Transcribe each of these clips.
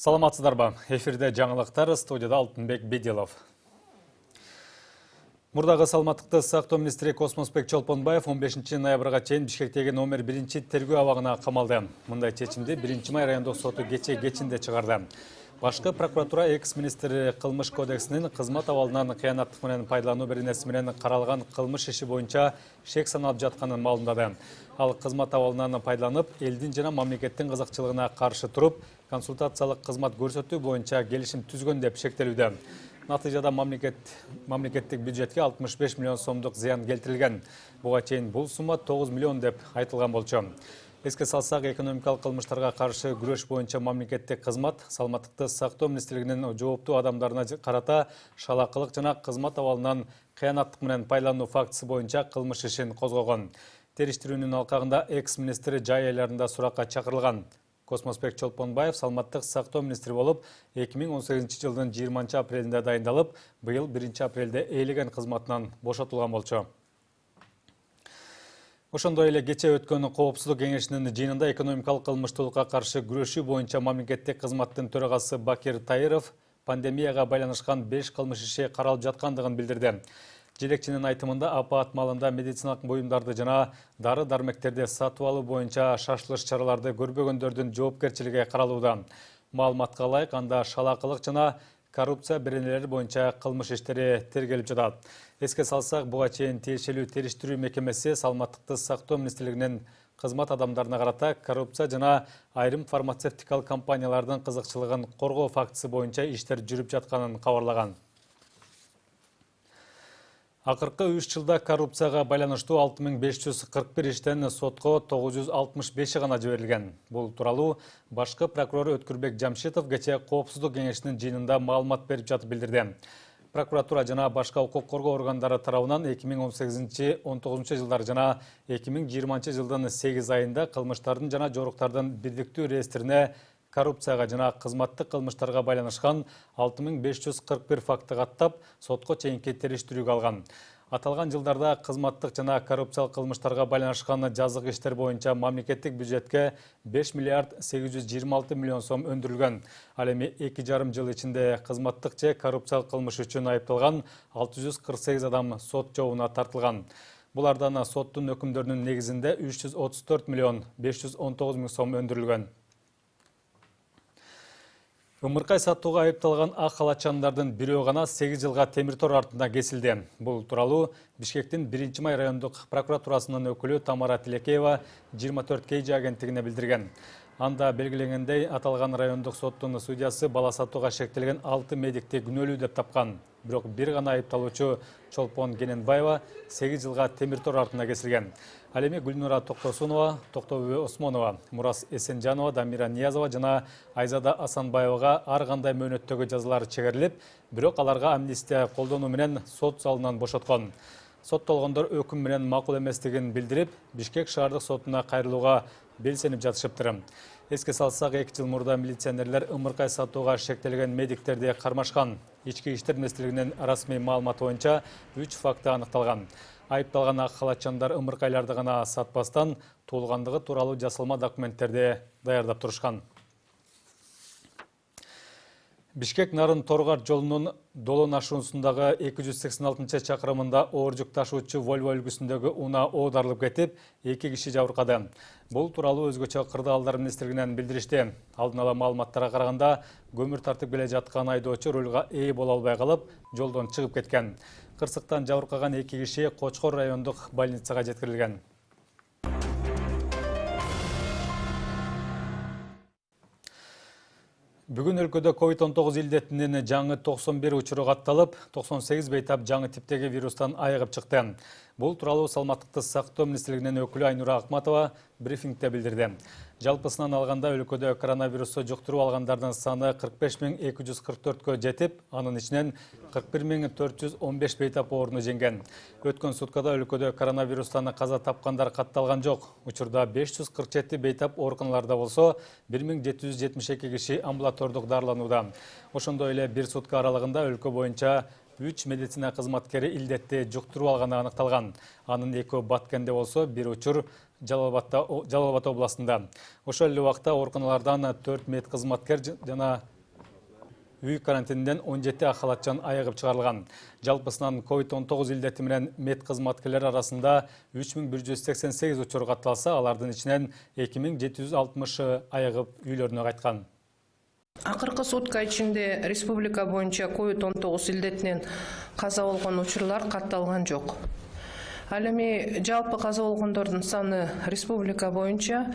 Саламатсыздарбы. Эфирде жаңылыктар, студияда Алтынбек Беделов. Мурдагы саламаттыкты сактоо министри Космосбек Чолпонбаев 15 ноябрга чейин Бишкектеги номер 1 тергөө абагына камалды. Мындай чечимди 1 май райондук соту кечинде чыгарды. Башкы прокуратура экс-министри кылмыш кодексинин кызмат абалынан кыянаттык менен пайдалануу беренеси менен каралган кылмыш иши боюнча шек саналып жатканын маалымдады. Ал кызмат абалынан пайдаланып, элдин жана мамлекеттин кызыкчылыгына каршы туруп, консультациялык кызмат көрсөтүү боюнча келишим түзгөн деп шектелүүдө. Натыйжада мамлекеттик бюджетке 65 миллион сомдук зыян келтирилген. Буга чейин бул сумма 9 миллион деп айтылган болчу. Эске салсак, экономикалык кылмыштарга каршы күрөш боюнча мамлекеттик кызмат саламаттыкты сактоо министрлигинин жооптуу адамдарына карата шалакылык жана кызмат абалынан кыянаттык менен пайдалануу фактысы боюнча кылмыш ишин козгогон. Териштирүүнүн алкагында экс-министри жай айларында суракка чакырылган. Космосбек Чолпонбаев саламаттык сактоо министри болуп, 2018 жылдын 20 апрелинде дайындалып, быйыл 1 апрелде ээлеген кызматынан бошотулган болчу. Ошондой эле кече өткөн Коопсуздук кеңешинин жыйынында экономикалык кылмыштуулукка каршы күрөшүү боюнча мамлекеттик кызматтын төрагасы Бакир Таиров пандемияга байланышкан 5 кылмыш иши каралып жаткандыгын билдирди. Желекчинин айтымында апаат маалында медициналык буюмдарды жана дары-дармектерди сатып алуу боюнча шашылыш чараларды көрбөгөндөрдүн жоопкерчилиги каралууда. Маалыматка ылайык, анда шалакылык жана коррупция беренелери боюнча кылмыш иштери тергелип жатат. Эске салсак, буга чейин тиешелүү териштирүү мекемеси саламаттыкты сактоо министрлигинин кызмат адамдарына карата коррупция жана айрым фармацевтикалык компаниялардын кызыкчылыгын коргоо фактысы боюнча иштер жүрүп жатканын кабарлаган. Акыркы 3 жылда коррупцияга байланыштуу 6541 иштен сотко 965 гана жиберилген. Бул тууралуу башкы прокурор Өткүрбек Жамшитов кече Коопсуздук кеңешинин жыйынында маалымат берип жатып билдирди. Прокуратура жана башка укук коргоо органдары тарабынан 2018-19 жылдар жана 2020 жылдын 8 айында кылмыштардын жана жоруктардын бирдиктүү реестрине коррупцияга жана кызматтык кылмыштарга байланышкан 6541 факты каттап, сотко чейинки териштирүүгө алган. Аталган жылдарда кызматтык жана коррупциялык кылмыштарга байланышкан жазык иштер боюнча мамлекеттик бюджетке 5 миллиард 826 миллион сом өндүрүлгөн. Ал эми 2,5 жыл ичинде кызматтык же коррупциялык кылмыш үчүн айыпталган 648 адам сот жообуна тартылган. Булардан соттун өкүмдөрүнүн негизинде 334 миллион 519 миң сом өндүрүлгөн. Ымыркай сатууга айыпталган ак халатчандардын бирөө гана 8 жылга темир тор артында кесилди. Бул тууралуу Бишкектин 1 май райондук прокуратурасынын өкүлү Тамара Тилекеева 24 KG агенттигине билдирген. Анда белгиленгендей, аталган райондук соттун судьясы бала сатууга шектелген 6 медикти күнөөлүү деп тапкан. Бирок бир гана айыпталуучу Чолпон Кененбаева 8 жылга темир тор артында кесилген. Ал эми Гүлнура Токтосунова, Токтобүбө Осмонова, Мурас Эсенжанова, Дамира Ниязова жана Айзада Асанбаевага ар кандай мөөнөттөгү жазалар чегерилип, бирок аларга амнистия колдонуу менен сот залынан бошоткон. Соттолгондор өкүм менен макул эместигин билдирип, Бишкек шаардык сотуна кайрылууга белсенип жатышыптыр. Эске салсак, 2 жыл мурда милиционерлер ымыркай сатууга шектелген медиктерди кармашкан. Ички иштер министрлигинин расмий маалыматы боюнча 3 факты аныкталган. Айыпталган ак халатчандар ымыркайларды гана сатпастан туулгандыгы тууралуу жасалма документтерди даярдап турушкан. Бишкек Нарын Торгар жолунун Долон ашуусундагы 286-чакырымында оор жүк ташуучу Volvo үлгүсүндөгү унаа оодарылып кетип, 2 киши жабыркады. Бул тууралуу өзгөчө кырдаалдар министрлигинен билдиришти. Алдын ала маалыматтарга караганда, көмүр тартып келе жаткан айдоочу рулга ээ боло албай калып, жолдон чыгып кеткен. Кырсыктан жабыркаган 2 киши Кочкор райондук больницага жеткирилген. Бүгүн өлкөдө COVID-19 илдетинин жаңы 91 учуру катталып, 98 бейтап жаңы типтеги вирустан айыгып чыкты. Бул тууралуу саламаттыкты сактоо министрлигинин өкүлү Айнура Акматова брифингде билдирди. Жалпысынан алганда өлкөдө коронавирусту жуктуруп алгандардын саны 45.244кө жетип, анын ичинен 41.415 бейтап ооруну жеңген. Өткөн суткада өлкөдө коронавирустан каза тапкандар катталган жок. Учурда 547 бейтап ооруканаларда болсо, 1772 киши амбулатордук дарыланууда. Ошондой эле бир сутка аралыгында өлкө боюнча 3 медицина кызматкери илдетти жуктуруп алганы аныкталган. Анын 2 Баткенде болсо, бир учур Жалал Абад областында. Ошол эле убакта ооруканалардан 4 медкызматкер жана үй карантининден 17 ахалатчан айыгып чыгарылган. Жалпысынан COVID-19 илдети менен мед кызматкерлери арасында 3188 учур катталса, алардын ичинен 2760 айыгып үйлөрүнө кайткан. Акыркы сутка ичинде республика боюнча COVID-19 илдетинен каза болгон учурлар катталган жок. Ал эми жалпы каза болгондордун саны республика боюнча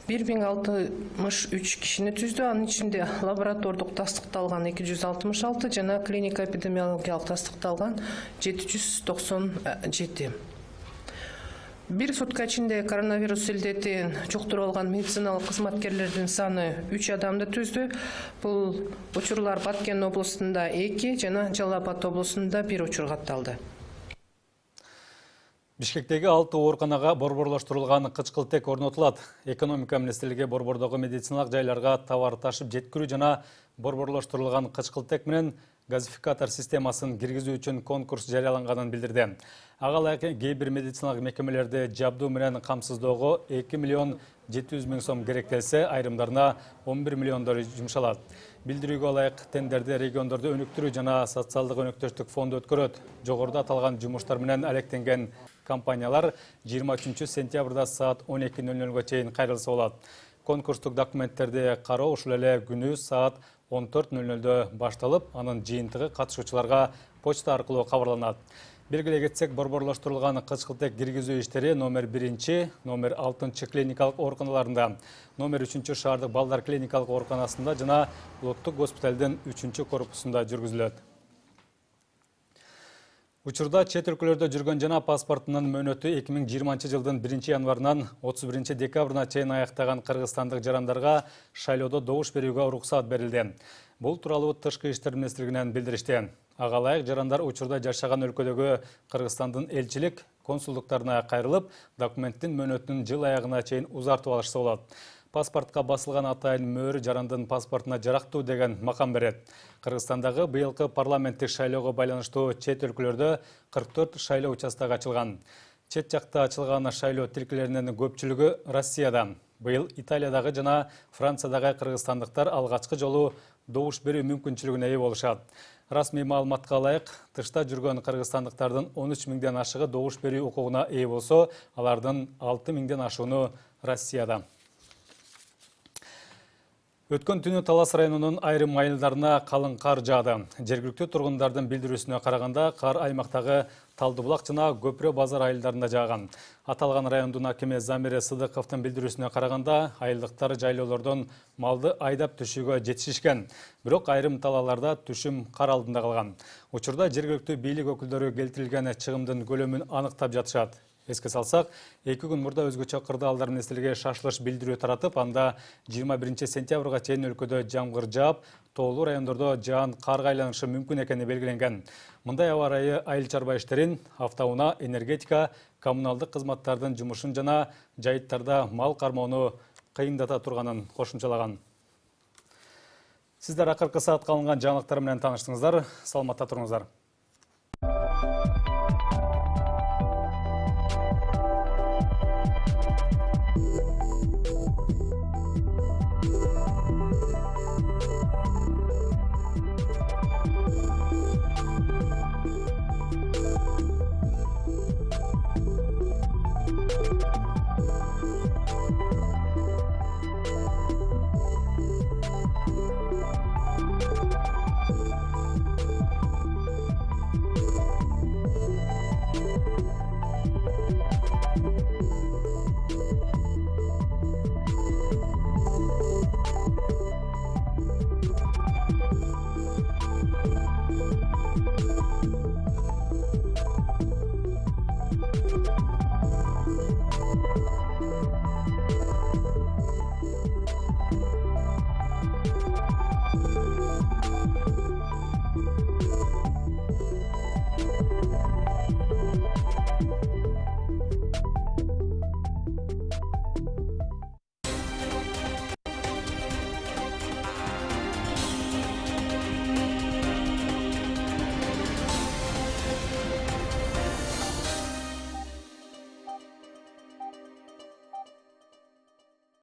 1063 кишини түздү. Анын ичинде лаборатордук тастыкталган 266 жана клиника эпидемиологиялык тастыкталган 797. Бир сутка ичинде коронавирус илдетин жуктуруп алган медициналык кызматкерлердин саны 3 адамды түздү. Бул учурлар Баткен облусунда 2 жана Жалал Абад облусунда 1 учур катталды. Бишкектеги 6 ооруканага борборлоштурулган кычкылтек орнотулат. Экономика министрлиги борбордогу медициналык жайларга товар ташып жеткирүү жана борборлоштурулган кычкылтек менен газификатор системасын киргизүү үчүн конкурс жарыяланганын билдирди. Ага ылайык кээ бир медициналык мекемелерди жабдуу менен камсыздоого 2 миллион 700 миң сом керектелсе, айрымдарына 11 миллиондор жумшалат. Билдирүүгө ылайык тендерди региондорду өнүктүрүү жана социалдык өнөктөштүк фонду өткөрөт. Жогоруда аталган жумуштар менен алектенген компаниялар 23 сентябрда саат 12:00 чейин кайрылса болот. Конкурстук документтерди кароо ушул эле күнү саат 14:00 башталып, анын жыйынтыгы катышуучуларга почта аркылуу кабарланат. Белгилей кетсек, борборлоштурулган кычкылтек киргизүү иштери номер 1, номер 6 клиникалык ооруканаларында, номер 3 шаардык балдар клиникалык ооруканасында жана улуттук госпиталдын 3-корпусунда жүргүзүлөт. Учурда чет өлкөлөрдө жүргөн жана паспортунун мөөнөтү 2020 жылдын 1 январынан 31 декабрына чейин аяктаган кыргызстандык жарандарга шайлоодо добуш берүүгө уруксаат берилди. Бул тууралуу Тышкы иштер министрлигинен билдиришти. Ага ылайык жарандар учурда жашаган өлкөдөгү Кыргызстандын элчилик, консулдуктарына кайрылып, документтин мөөнөтүн жыл аягына чейин узартып алышса болот. Паспортко басылган атайын мөөрү жарандын паспортуна жарактуу деген макам берет. Кыргызстандагы быйылкы парламенттик шайлоого байланыштуу чет өлкөлөрдө 44 шайлоо участогу ачылган. Чет жакта ачылган шайлоо тилкелеринин көпчүлүгү Россияда. Быйыл Италиядагы жана Франциядагы кыргызстандыктар алгачкы жолу добуш берүү мүмкүнчүлүгүнө ээ болушат. Расмий маалыматка ылайык, тышта жүргөн кыргызстандыктардын 13 миңден ашыгы добуш берүү укугуна ээ болсо, алардын 6 миңден ашууну Россияда. Өткөн түнү Талас районунун айрым айылдарына калың кар жаады. Жергиликтүү тургундардын билдирүүсүнө караганда, кар аймактагы Талдыбулак жана Көпүрө базар айылдарында жааган. Аталган райондун акими Замире Сыдыковдун билдирүүсүнө караганда, айылдыктар жайлоолордон малды айдап түшүүгө жетишишкен. Бирок айрым талааларда түшүм кар алдында калган. Учурда жергиликтүү бийлик өкүлдөрү келтирилген чыгымдын көлөмүн аныктап жатышат. Эске салсак, 2 күн мурда өзгөчө кырдаалдар министрлиги шашылыш билдирүү таратып, анда 21 сентябрга чейин өлкөдө жамгыр жаап, тоолуу райондордо жаан карга айланышы мүмкүн экени белгиленген. Мындай аба ырайы айыл чарба иштерин, автоунаа, энергетика, коммуналдык кызматтардын жумушун жана жайыттарда мал кармоону кыйындата турганын кошумчалаган. Сиздер акыркы саатка алынган жаңылыктар менен тааныштыңыздар. Саламатта туруңуздар.